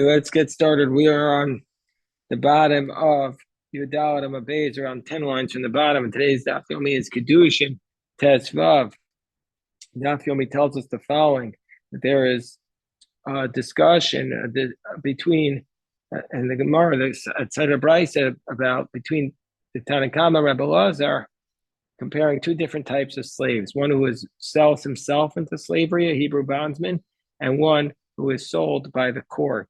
Let's get started. We are on the bottom of Yudalit Amabeis, around 10 lines from the bottom. And today's Daf Yomi is Kiddushin Tesvav. Daf Yomi tells us the following, that there is a discussion between, and the Gemara, at Seder Brisa, about between the Tanakhama Rebbe Lazar, comparing two different types of slaves. One who sells himself into slavery, a Hebrew bondsman, and one who is sold by the court.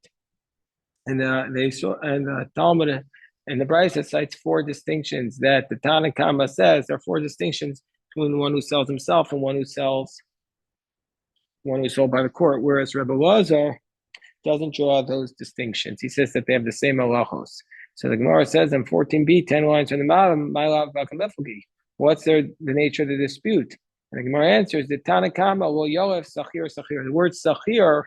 And Talmud and the Brisa cites four distinctions that the Tanna Kama says there are four distinctions between one who sells himself and one who's sold by the court. Whereas Rebbe Lazar doesn't draw those distinctions. He says that they have the same halachos. So the Gemara says in 14b, 10 lines from the bottom, what's the nature of the dispute? And the Gemara answers that Tanna Kama will yolef sachir sachir. The word sachir,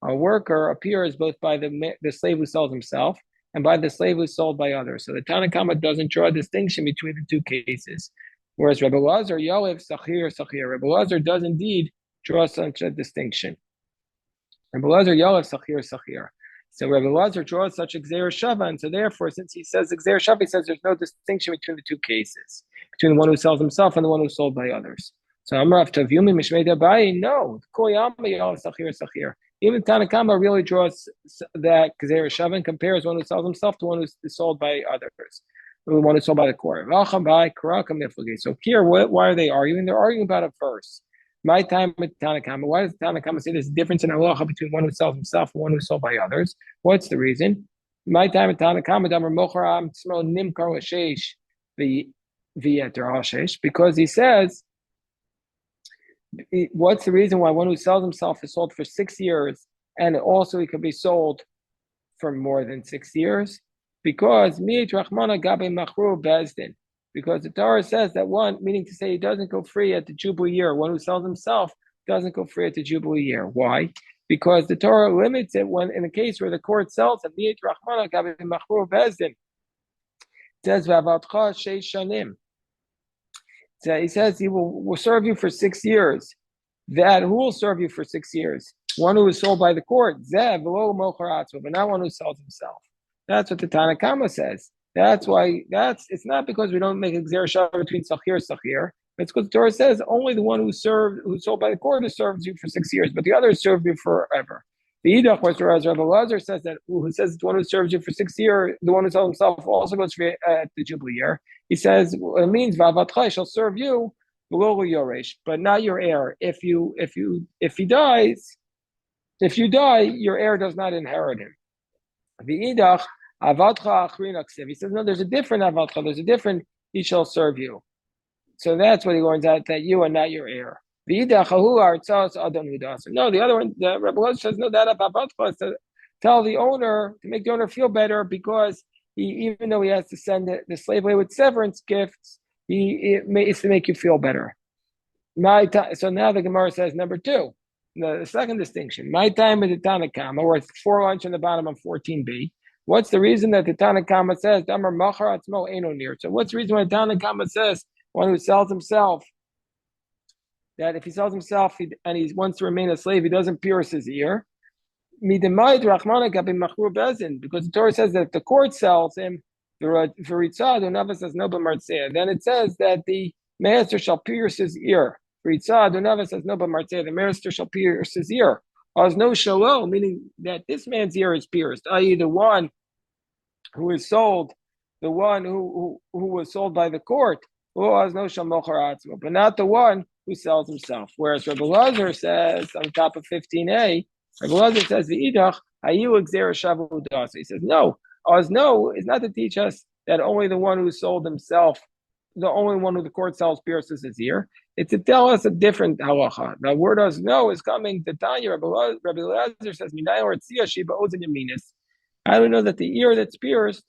a worker, appears both by the slave who sells himself and by the slave who is sold by others. So the Tanna Kama doesn't draw a distinction between the two cases. Whereas Rebbe Lazar, Yolev, Sachir, Sachir. Rebbe Lazar does indeed draw such a distinction. Rebbe Lazar, Yolev, Sachir, Sachir. So Rebbe Lazar draws such a Gzeir Shava, and so therefore, since he says Gzeir Shava, he says there's no distinction between the two cases, between the one who sells himself and the one who's sold by others. So Amrav Tavyumi Mishmei Dabai, no. Koyama Yolev, Sachir, Sachir. Even Tanna Kama really draws that Gzeir Shava and compares one who sells himself to one who's sold by others, the one who's sold by the court. So here, why are they arguing? They're arguing about a verse. My time with Tanna Kama. Why does Tanna Kama say there's a difference in halacha between one who sells himself and one who's sold by others? What's the reason? My time with Tanna Kama, because he says, what's the reason why one who sells himself is sold for 6 years and also he could be sold for more than 6 years? Because because the Torah says that one, meaning to say he doesn't go free at the Jubilee year. One who sells himself doesn't go free at the Jubilee year. Why? Because the Torah limits it when in a case where the court sells him. It says so he says he will serve you for 6 years. That who will serve you for 6 years? One who is sold by the court, but not one who sells himself. That's what the Tanna Kama says. That's why it's not because we don't make a Gzeir Shava between Sachir and Sachir. It's because the Torah says only the one who's sold by the court serves you for 6 years, but the others serve you forever. The Idach, whereas Rebbe Lazar says that who says the one who serves you for 6 years, the one who sells himself also goes free at the Jubilee year. He says it means Vavatcha shall serve you below Yoresh, but not your heir. If you die, your heir does not inherit him. The Idach, Avatcha Achrin Aksiv. He says, no, there's a different Avatcha, there's a different, he shall serve you. So that's what he learns out, that you are not your heir. The Idachahu Artzas Adon Hudasim. No, the other one, the Rebbe Lazar says, no, that Avatcha is to tell the owner, to make the owner feel better, because even though he has to send the slave away with severance gifts, it's to make you feel better. So now the Gemara says, number two, the second distinction, my time with the Tanna Kama, or 4 lines on the bottom of 14b. What's the reason that the Tanna Kama says, Damar Machar Atzmo Eino Nir? So what's the reason why the Tanna Kama says, one who sells himself, that if he sells himself and he wants to remain a slave, he doesn't pierce his ear? Because the Torah says that if the court sells him, then it says that the master shall pierce his ear. The master shall pierce his ear. No shalom, meaning that this man's ear is pierced, i.e., the one who is sold, the one who was sold by the court, but not the one who sells himself. Whereas Rebbe Lazar says on top of 15a, Rebbe Lazar says the idach ayu gzeir shava udasa. He says no. No is not to teach us that only the one who sold himself, the only one who the court sells, pierces his ear. It's to tell us a different halacha. The word us no is coming to Tanya. Rebbe Lazar says minay or tzia shiba ozen yaminis. I don't know that the ear that's pierced,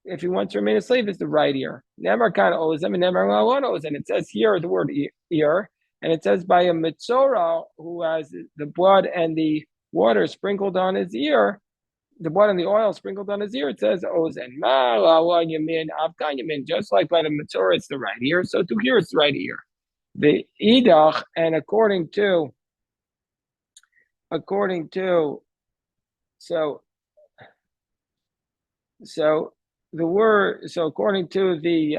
if he wants to remain a slave, is the right ear. Never kind of ozem and never ozem. It says here the word ear, and it says by a mitzora who has the blood and the water sprinkled on his ear, the blood and the oil sprinkled on his ear, it says ozen. Just like by the mitzora, it's the right ear. So to here, it's the right ear. The idach, and according to, so So the word. So according to the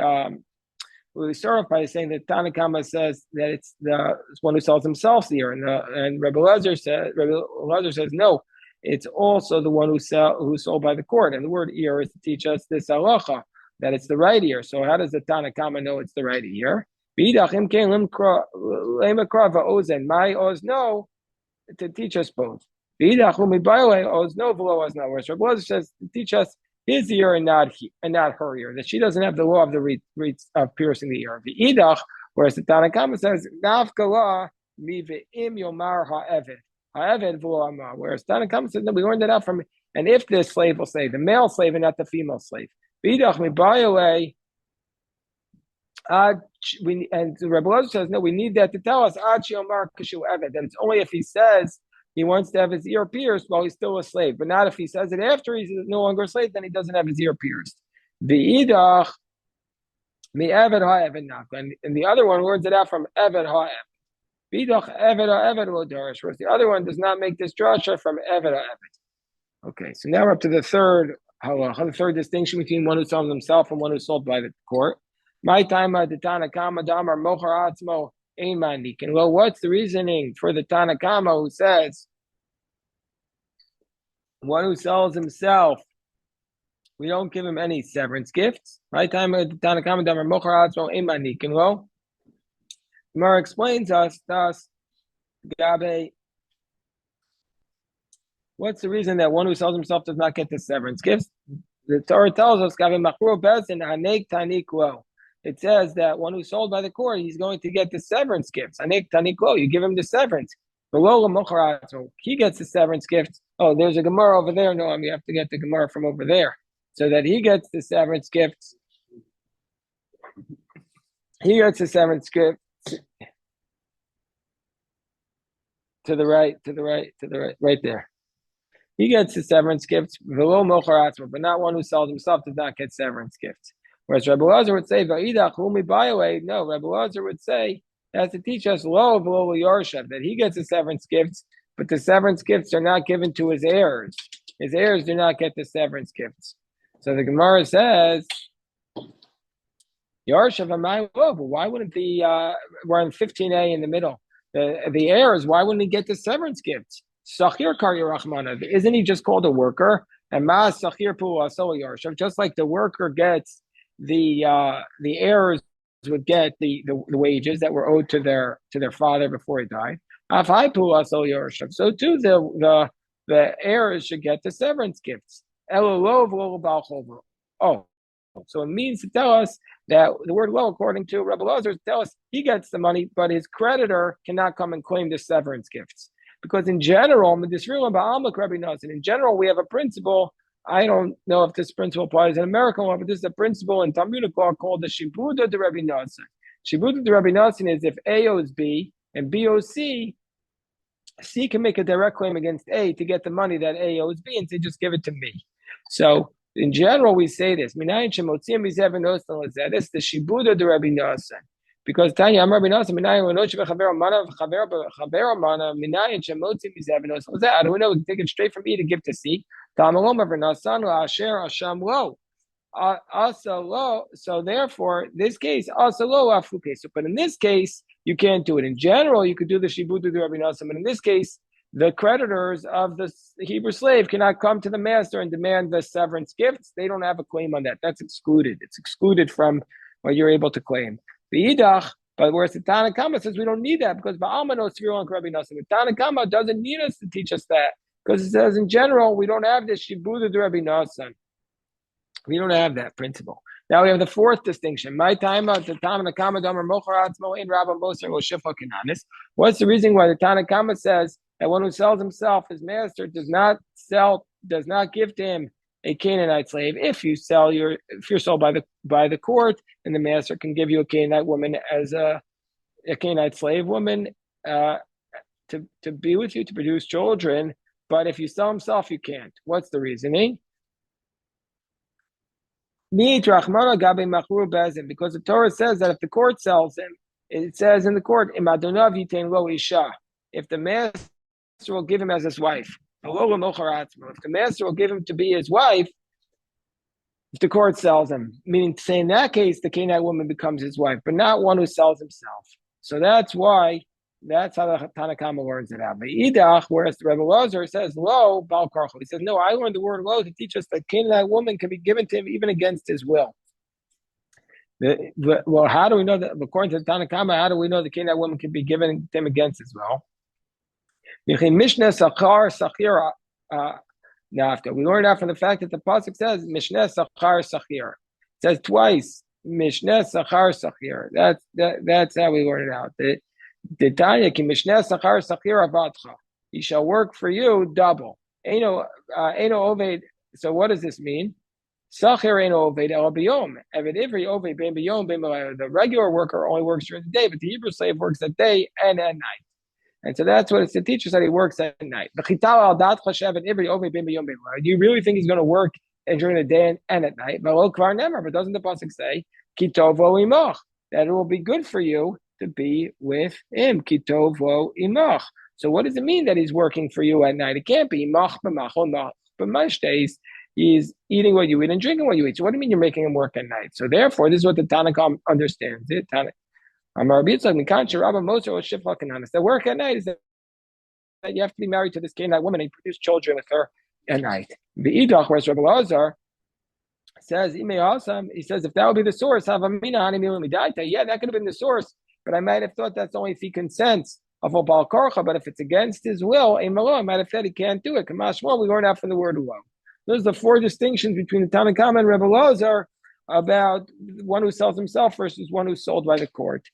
we start off by saying that Tanakama says that it's the one who sells himself the ear, and Rebbe Lezer says no, it's also the one who's sold by the court. And the word ear is to teach us this halacha that it's the right ear. So how does the Tanakama know it's the right ear? My oz no to teach us both. Whereas Rebbe Lezer says to teach us his ear and not her ear, that she doesn't have the law of the reeds of piercing the ear. V'idach, whereas the Tanakhama says nafkala mi ve'im yomar ha'eved v'lo amar. Whereas Tanakhama says no, we learned it out from. And if the slave will say the male slave and not the female slave, v'idach mi bayaway. And Rebbe Lezer says no, we need that to tell us ad she'omar kashu eved, that it's only if he says he wants to have his ear pierced while he's still a slave, but not if he says it after he's no longer a slave, then he doesn't have his ear pierced. The idach mi eved ha'eved nafka, and the other one learns it out from eved ha'eved. Bidach eved ha'eved lo darish, whereas the other one does not make this drasha from eved ha'eved. Okay, so now we're up to the third halacha, the third distinction between one who sells himself and one who's sold by the court. My time the Tanakama damar mochar atzmo. And well, what's the reasoning for the Tanakama who says one who sells himself, we don't give him any severance gifts? Right? Time the Tanakama damar mochar atzmo eimanik. And well, Gemara explains us thus Gabe. What's the reason that one who sells himself does not get the severance gifts? The Torah tells us Gabe machru bezin hanek tanik lo. It says that one who's sold by the court, he's going to get the severance gifts. Anik taniklo, you give him the severance. He gets the severance gifts. Oh, there's a Gemara over there. No, you have to get the Gemara from over there. So that he gets the severance gifts. He gets the severance gifts to the right, right there. He gets the severance gifts, but not one who sells himself does not get severance gifts. Whereas Rebbe Lezer would say, no, Rebbe Lezer would say, has to teach us that he gets the severance gifts, but the severance gifts are not given to his heirs. His heirs do not get the severance gifts. So the Gemara says, Yarshav, why wouldn't we're in 15a in the middle, the heirs, why wouldn't he get the severance gifts? Sachir Kar Yerachmana, isn't he just called a worker? And Ma Sachir Pu Asol Yarshav, just like the worker gets the heirs would get the wages that were owed to their father before he died. So too the heirs should get the severance gifts. Oh, so it means to tell us that the word lo, according to Rebbe Lezer, tell us he gets the money, but his creditor cannot come and claim the severance gifts. Because in general, in general, we have a principle. I don't know if this principle applies in American law, but this is a principle in Talmudic law called the Shibuda de Rabbi Nassan. Shibuda de Rabbi Nassan is if A owes B and B owes C, C can make a direct claim against A to get the money that A owes B and say, just give it to me. So in general, we say this. This is the Shibuda de Rabbi Nassan. Because Tanya Amar bin Nassim, Minayin Wanoch Bechaver Mana Chaver Mana Minayin Shemotzi Mizav Nos. I don't know. Take it straight from E to give to C. Tamalom of Nasan Asher Asham Lo. Asa Lo. So therefore, this case Asa Lo Afuke. So, but in this case, you can't do it. In general, you could do the Shibutu de Rabbi Nassim, but in this case, the creditors of the Hebrew slave cannot come to the master and demand the severance gifts. They don't have a claim on that. That's excluded. It's excluded from what you're able to claim. But whereas the Tanakama says we don't need that because Ba'alma knows Tzvir and Rabbi Nassim. The Tanakama doesn't need us to teach us that because it says in general we don't have this Shibuda de Rabbi Nassim. We don't have that principle. Now we have the fourth distinction. My time the Tanakama Damar Mocharat Moin Rabban Boser Shifla Kananis. What's the reason why the Tanakama says that one who sells himself, his master does not give to him a Canaanite slave if you're sold by the court, and the master can give you a Canaanite woman as a Canaanite slave woman to be with you to produce children. But if you sell himself, you can't. What's the reasoning? Because the Torah says that if the court sells him, it says in the court, if the master will give him as his wife. If the master will give him to be his wife, if the court sells him, meaning to say in that case, the Canaanite woman becomes his wife, but not one who sells himself. So that's why, that's how the Tanakama learns it out. But Idach, whereas the Rebbe Lazar says, lo, Bal Karcho. He says, no, I learned the word lo to teach us that Canaanite woman can be given to him even against his will. Well, how do we know that, according to the Tanakama, how do we know the Canaanite woman can be given to him against his will? Mishnah Sachar Sachir Nafka. We learned out from the fact that the pasuk says Mishnah Sachar Sachir. It says twice Mishnah Sachar Sachir. That's how we learn it out. The Tanya ki Mishnah Sachar Sachir Avatcha. He shall work for you double. Eino Oved. So what does this mean? Sachir Eino Oved El Biyom. Eved Ivri Oved Ben Biyom Ben Malayah. The regular worker only works during the day, but the Hebrew slave works at day and at night. And so that's what it's the teacher said he works at night. Do you really think he's going to work during the day and at night? But doesn't the pasuk say that it will be good for you to be with him? So what does it mean that he's working for you at night? It can't be but most days he's eating what you eat and drinking what you eat. So what do you mean you're making him work at night? So therefore, this is what the Tanakh understands. The work at night is that you have to be married to this Canaanite woman and produce children with her at night. The Idach, whereas Rebbe Lazar says, he says, if that would be the source, yeah, that could have been the source, but I might have thought that's only if he consents of a Baal Korcha, but if it's against his will, I might have said he can't do it. Kamash, well, we learned out from the word lo. Those are the four distinctions between the Tanakhama and Rebbe Lazar about one who sells himself versus one who's sold by the court.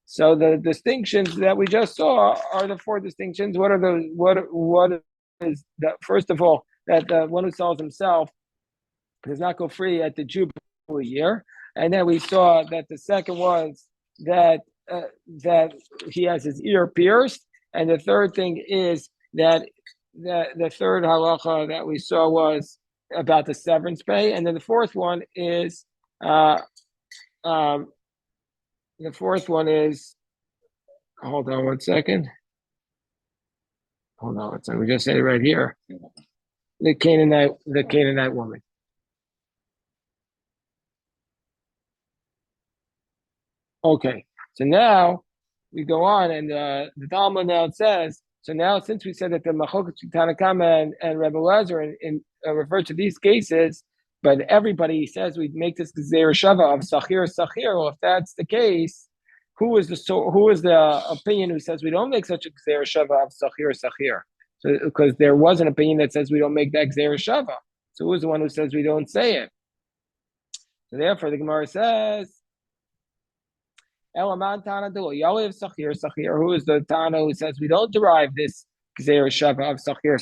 So the distinctions that we just saw are the four distinctions. What are those? What is that? First of all, that the one who sells himself does not go free at the Jubilee year, and then we saw that the second was that he has his ear pierced, and the third thing is that the third halacha that we saw was about the severance pay, and then the fourth one is. The fourth one is, hold on one second. We just said it right here. The Canaanite woman. Okay, so now we go on, and the Talmud now says. So now, since we said that the Machokas Tanakama and Rebbe Lazar refer to these cases. But everybody says we make this Gezer Shava of Sachir. Well, if that's the case, who is the opinion who says we don't make such a Gezer Shava of Sachir? So because there was an opinion that says we don't make that Gezer Shava. So who's the one who says we don't say it? So therefore, the Gemara says, Elaman Tana do Yalev Sachir. Who is the Tana who says we don't derive this Gezer Shava of Sachir?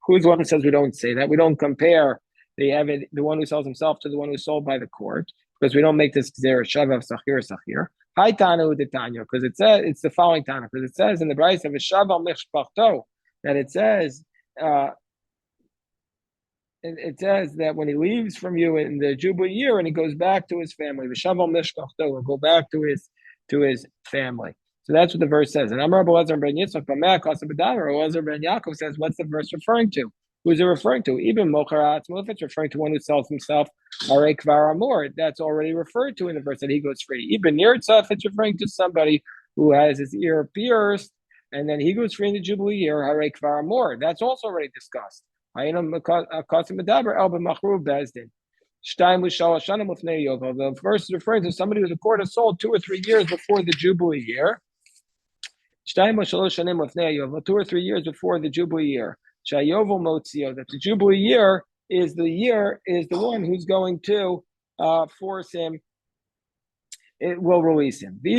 Who's the one who says we don't say that? We don't compare the one who sells himself to the one who's sold by the court, because we don't make this Gzera Shava of Sachir. Hi Tana the Tanya, because it says it's the following Tana, because it says in the Brayso of Shava Mishpachto that it says that when he leaves from you in the Jubilee year and he goes back to his family, the Shava Mishpachto will go back to his family. So that's what the verse says. And Amar Elazar ben Yitzchak Elazar ben Yaakov says, what's the verse referring to? Who's it referring to? Even Mocharat, if it's referring to one who sells himself, Arei Kvar Amor, that's already referred to in the verse that he goes free. Even Nirtza, if it's referring to somebody who has his ear pierced, and then he goes free in the Jubilee year, Arei Kvar Amor, that's also already discussed. The verse is referring to somebody who the court has sold 2 or 3 years before the Jubilee year. 2 or 3 years before the Jubilee year. Shayovel Motzio, that the Jubilee year is the one who's going to force him, it will release him. And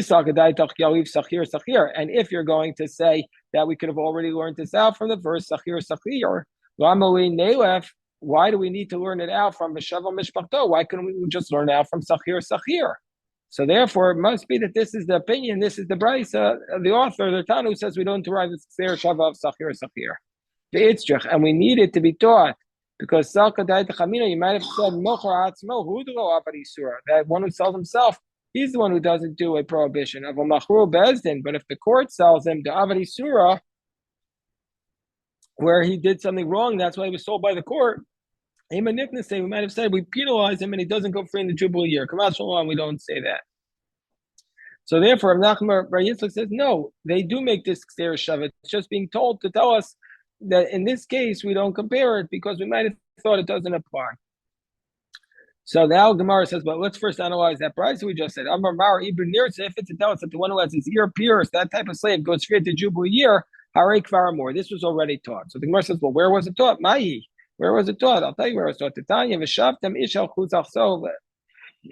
if you're going to say that we could have already learned this out from the verse Sachir, why do we need to learn it out from Meshavel Mishpachto? Why couldn't we just learn it out from Sachir? So therefore, it must be that this is the opinion, this is the Brayso, the author, the Tanu says we don't derive the Shava of Sachir. And we need it to be taught because you might have said that one who sells himself, he's the one who doesn't do a prohibition of a machru bezdin. But if the court sells him to avadi surah, where he did something wrong, that's why he was sold by the court. We might have said we penalize him and he doesn't go free in the Jubilee year. Come on, Shalom, we don't say that. So therefore, Rav Nachman Bar Yitzchak says, no, they do make this Xer Shav. It's just being told to tell us that in this case, we don't compare it because we might have thought it doesn't apply. So now Gemara says, but let's first analyze that price we just said. Amar Mar Ibn Nirza, if it's a tell us that the one who has his ear pierced, that type of slave goes straight to Jubilee year, Harei Kvar more. This was already taught. So the Gemara says, well, where was it taught? Ma'i. Where was it taught? I'll tell you where it was taught. Titania v'shavtem ishal chutzach so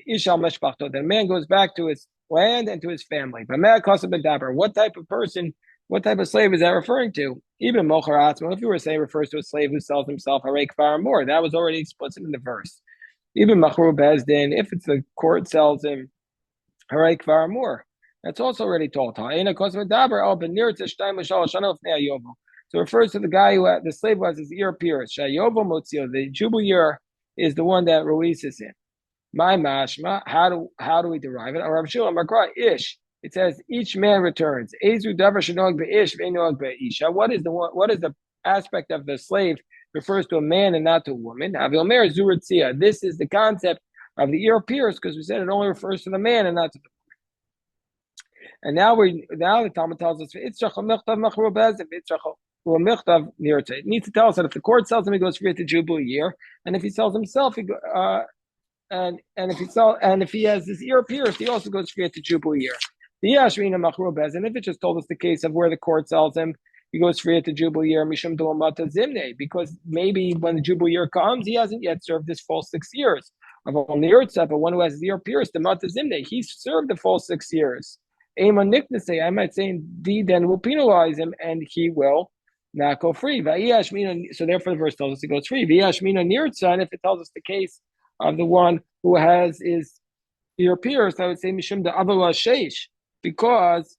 ishal meshpachto. The man goes back to his land and to his family. But what type of person, what type of slave is that referring to? Even mocher atzmo, if you were saying refers to a slave who sells himself harei kvar more, that was already explicit in the verse. Even machru bezdin, if it's the court sells him harei kvar more, that's also already told. So it refers to the guy who had, the slave who has his ear pierced. The Jubilee year is the one that releases him. My mashma, how do we derive it? Ish. It says each man returns. What is the aspect of the slave refers to a man and not to a woman? This is the concept of the ear pierced because we said it only refers to the man and not to the woman. And now the Talmud tells us it needs to tell us that if the court sells him, he goes free at the Jubilee year, and if he sells himself, and if he has his ear pierced, he also goes free at the Jubilee year. And if it just told us the case of where the court sells him, he goes free at the Jubilee year, because maybe when the Jubilee year comes, he hasn't yet served his full 6 years. But one who has his ear pierced, the Mata Zimne, he served the full 6 years. I might say indeed, then we'll penalize him and he will not go free. So therefore the verse tells us he goes free. And if it tells us the case of the one who has his ear pierced, I would say Mishum the Avala Sheish, because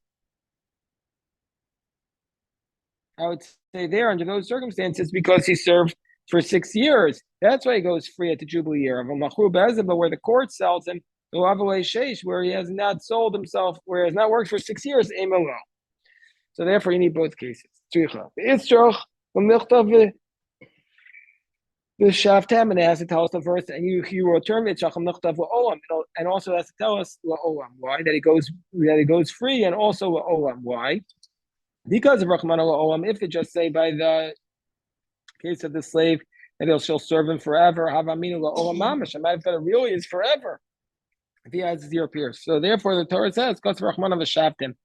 I would say there under those circumstances, because he served for 6 years. That's why he goes free at the Jubilee year. But where the court sells him, the Avala Sheish, where he has not sold himself, where he has not worked for 6 years, so therefore you need both cases. The Shavtam, and it has to tell us the verse, and you will term it and also has to tell us why that he goes free, and also why, because of Rahman if it just say by the case of the slave that she'll serve him forever, I might have thought it really is forever if he has his ear pierced. So therefore the Torah says because of Rahman of Shavtam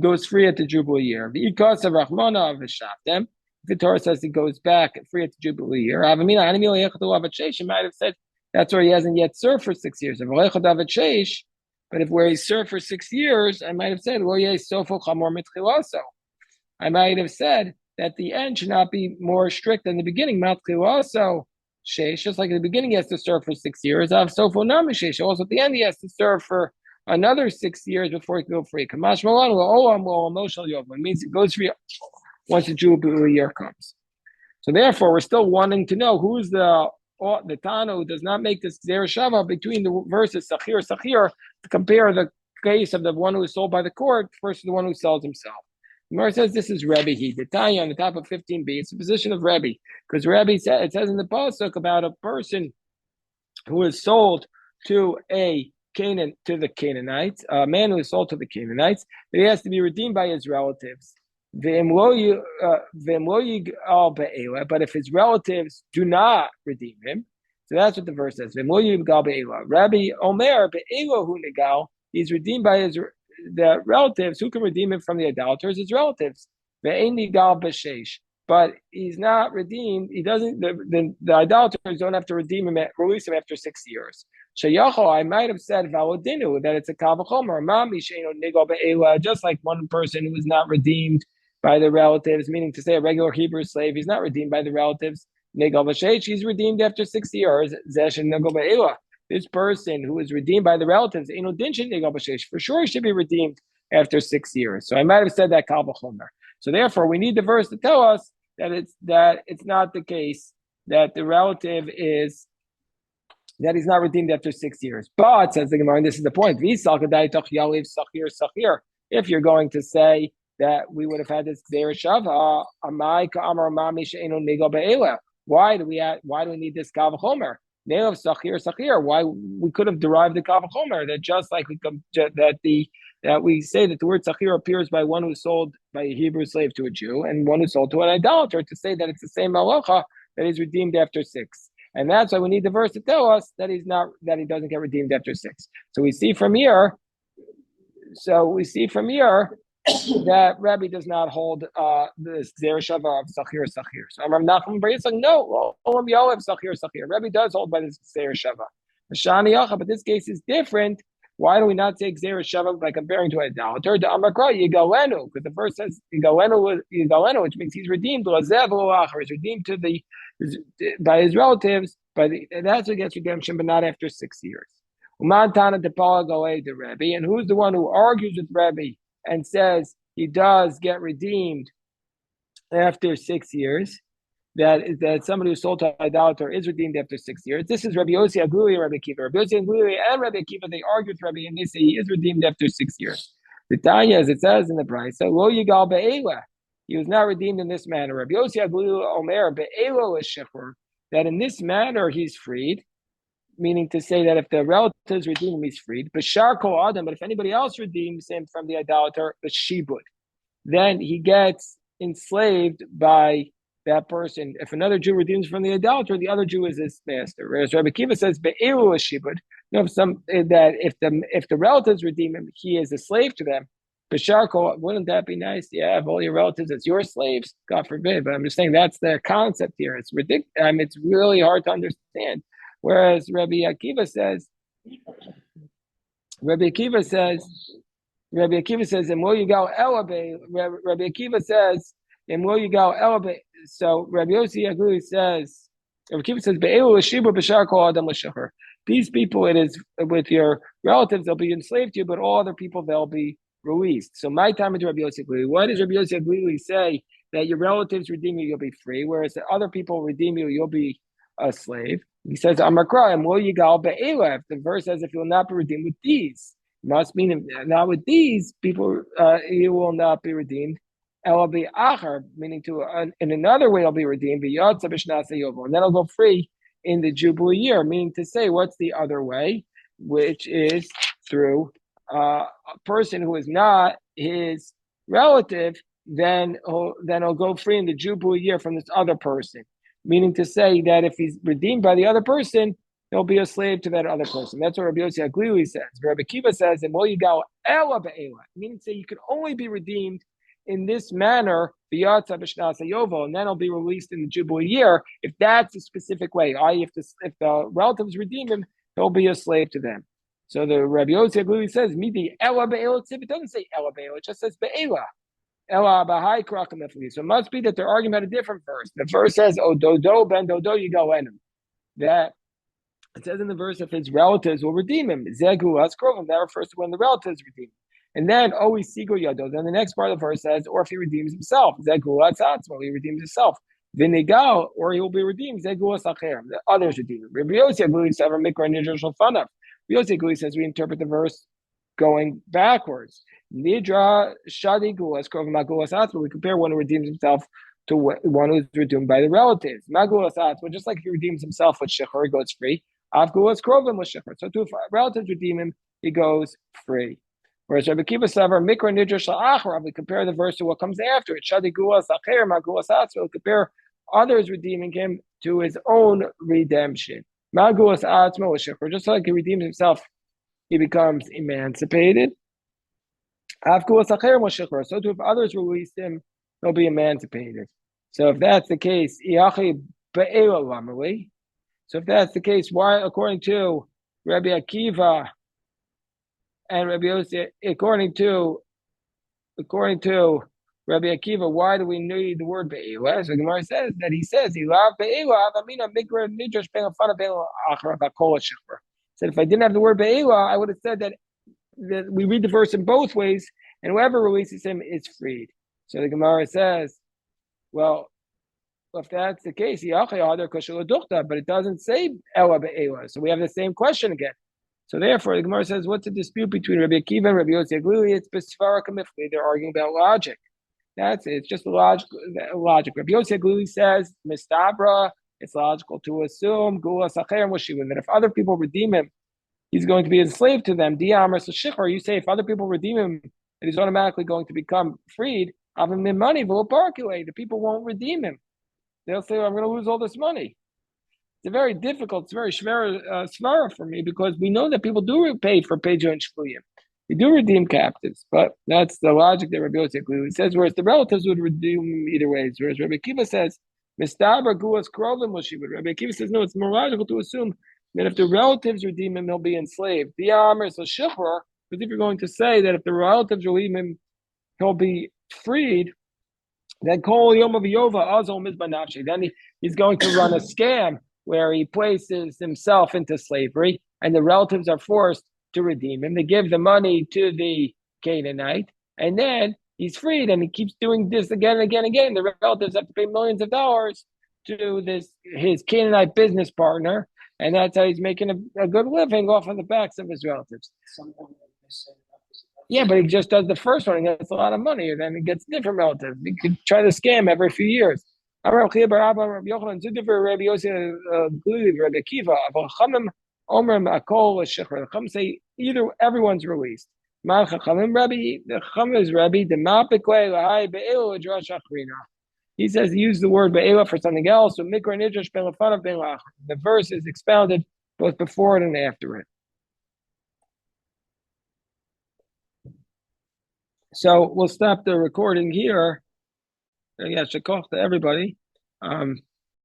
goes free at the Jubilee year. Because of Rahman of Shavtam, the Torah says he goes back free at the Jubilee year. He might have said that's where he hasn't yet served for 6 years. But if where he served for 6 years, I might have said, I might have said that the end should not be more strict than the beginning. Just like in the beginning he has to serve for 6 years. Also at the end he has to serve for another 6 years before he can go free. It means it goes free once the Jubilee year comes. So therefore, we're still wanting to know who's the Tana who does not make this Zer Shava between the verses Sachir to compare the case of the one who is sold by the court versus the one who sells himself. The Gemara says this is Rebbe. The Tanya on the top of 15b. It's the position of Rebbe, because Rebbe said it says in the pasuk about a person who is sold to the Canaanites, a man who is sold to the Canaanites, that he has to be redeemed by his relatives. But if his relatives do not redeem him, so that's what the verse says. Rabbi Omer he's redeemed by the relatives. Who can redeem him from the idolaters? His relatives. But he's not redeemed. He doesn't. The idolaters don't have to redeem him, release him after 6 years. I might have said that it's a kavachomer, just like one person who is not redeemed by the relatives, meaning to say a regular Hebrew slave, he's not redeemed by the relatives. He's redeemed after 6 years. This person who is redeemed by the relatives, for sure he should be redeemed after 6 years. So I might have said that kavachomer. So therefore, we need the verse to tell us that it's not the case that the relative is that he's not redeemed after 6 years. But says the Gemara, and this is the point. If you're going to say that we would have had this Gzeir Shava, Why do we need this Kal V'chomer? Nail of Sachir. Why we could have derived the Kal V'chomer that just like that we say that the word Sachir appears by one who sold by a Hebrew slave to a Jew and one who sold to an idolater, to say that it's the same halacha that he's redeemed after 6. And that's why we need the verse to tell us that he doesn't get redeemed after 6. So we see from here that Rabbi does not hold this Zer Shava of Sachir. So Rav Nachman Bar Yitzchak, no, Olam Yolev Sachir. Rabbi does hold by this Zer Shava. But this case is different. Why do we not take Zer Shava by comparing to idolater? The Amakra Yigalenu, because the verse says Yigalenu, which means he's redeemed. He's redeemed by his relatives. And that's who gets redemption, but not after 6 years. And who's the one who argues with Rabbi and says he does get redeemed after 6 years? That somebody who sold to idolater is redeemed after 6 years. This is Rabbi Yossi Aglili, Rabbi Akiva. Rabbi Yossi Aglili and Rabbi Akiva, they argue with Rabbi and they say he is redeemed after 6 years. The Tanya, as it says in the Brisa, so Lo Yigal Be'ela. He was not redeemed in this manner. Rabbi Yossi Aglili Omer Be'elo is Shechur. That in this manner he's freed, meaning to say that if the relatives redeem him, he's freed. Bashar Kol Adam, but if anybody else redeems him from the idolater, the Shibud, then he gets enslaved by that person. If another Jew redeems from the idolater, the other Jew is his master. Whereas Rabbi Akiva says, Be'elu is Shibud. If the relatives redeem him, he is a slave to them. Bashar Kol, wouldn't that be nice? Yeah, have all your relatives as your slaves. God forbid. But I'm just saying that's the concept here. It's ridiculous. It's really hard to understand. Whereas Rabbi Akiva says, Rabbi Akiva says, and will you go Elabe? Rabbi Akiva says, and will you go Elabe? So Rabbi Yossi Aglili says, Rabbi Akiva says, Be'elu l'shibur b'shar kol adam l'shachar. These people, it is with your relatives, they'll be enslaved to you, but all other people, they'll be released. So my time is Rabbi Yossi Aglili. Why does Rabbi Yossi Aglili say that your relatives redeem you, you'll be free, whereas the other people redeem you, you'll be a slave? He says, Amakra, and will yigal be'ela. The verse says, if you will not be redeemed with these, it must mean not with these people, you will not be redeemed. Ela be'achar, meaning in another way, I'll be redeemed. And then I'll go free in the Jubilee year, meaning to say, what's the other way? Which is through a person who is not his relative, then he'll go free in the Jubilee year from this other person. Meaning to say that if he's redeemed by the other person, he'll be a slave to that other person. That's what Rabbi Yossi Aglili says. Rabbi Akiva says, and will you go ela be'ela? Meaning to say you can only be redeemed in this manner, and then he'll be released in the Jubilee year, if that's a specific way. If the relatives redeem him, he'll be a slave to them. So the Rabbi Yossi Aglili says, "Midi ela be'ela." It doesn't say ela be'ela; it just says be'ela. So it must be that they're arguing about a different verse. The verse says, "Oh, dodo ben dodo yigalenum." That it says in the verse if his relatives will redeem him. Zegu askrovim. That refers to when the relatives redeem him. And then always sigo yado. Then the next part of the verse says, or if he redeems himself, Zegu atzatzmo. He redeems himself. Vinigal, or he will be redeemed. Zegu asacher. The others redeem him. Rabbi Yossi Aglili says, "Mikra nidra shalfanav." Rabbi Yossi Aglili says we interpret the verse going backwards. Nidra shadi gulas krov magulas atzma. We compare one who redeems himself to one who's redeemed by the relatives. Magulas atzma, just like he redeems himself with shechar, he goes free. Av gulas krovim with shechar. So if relatives redeem him, he goes free. Whereas Rabbi Akiva Savar mikra nidra shalachar, we compare the verse to what comes after it. Shadi gulas acher magulas atzma. We compare others redeeming him to his own redemption. Magulas atzma with shechar, just like he redeems himself, he becomes emancipated. So too, if others release him, he'll be emancipated. So if that's the case, why, according to Rabbi Akiva and Rabbi Yossi, according to Rabbi Akiva, why do we need the word be'ela? So Gemara says that he says he loved be'ela. Said if I didn't have the word be'ela, I would have said that we read the verse in both ways, and whoever releases him is freed. So the Gemara says, well, if that's the case, but it doesn't say ela be'ela. So we have the same question again. So therefore, the Gemara says, what's the dispute between Rabbi Akiva and Rabbi Yossi Aglili? It's besvara kamifli. They're arguing about logic. That's it. It's just logic. Rabbi Yossi Aglili says, mistabra, it's logical to assume that if other people redeem him, he's going to be enslaved to them. You say if other people redeem him, and he's automatically going to become freed. Money will parculate. The people won't redeem him. They'll say, I'm going to lose all this money. It's a very difficult, it's very svara for me because we know that people do pay for pejo and shvuyim. They do redeem captives, but that's the logic that Rabbi Yosef says, whereas the relatives would redeem either ways. Whereas Rabbi Akiva says, Mistaber guas krovim But Rabbi Akiva says, no, it's more logical to assume that if the relatives redeem him, he'll be enslaved. The Amr is a shikhr, because if you're going to say that if the relatives redeem him, he'll be freed, then Kol Yom of Yova Azol Mizbanafshi. Then he's going to run a scam where he places himself into slavery, and the relatives are forced to redeem him. They give the money to the Canaanite, and then he's freed, and he keeps doing this again and again and again. The relatives have to pay millions of dollars to his Canaanite business partner, and that's how he's making a good living off of the backs of his relatives. Yeah, but he just does the first one and gets a lot of money, and then he gets different relatives. He could try to scam every few years. Chum say either everyone's released. He says he used the word be'ela for something else. So the verse is expounded both before it and after it. So we'll stop the recording here. Yeah, shakoch to everybody.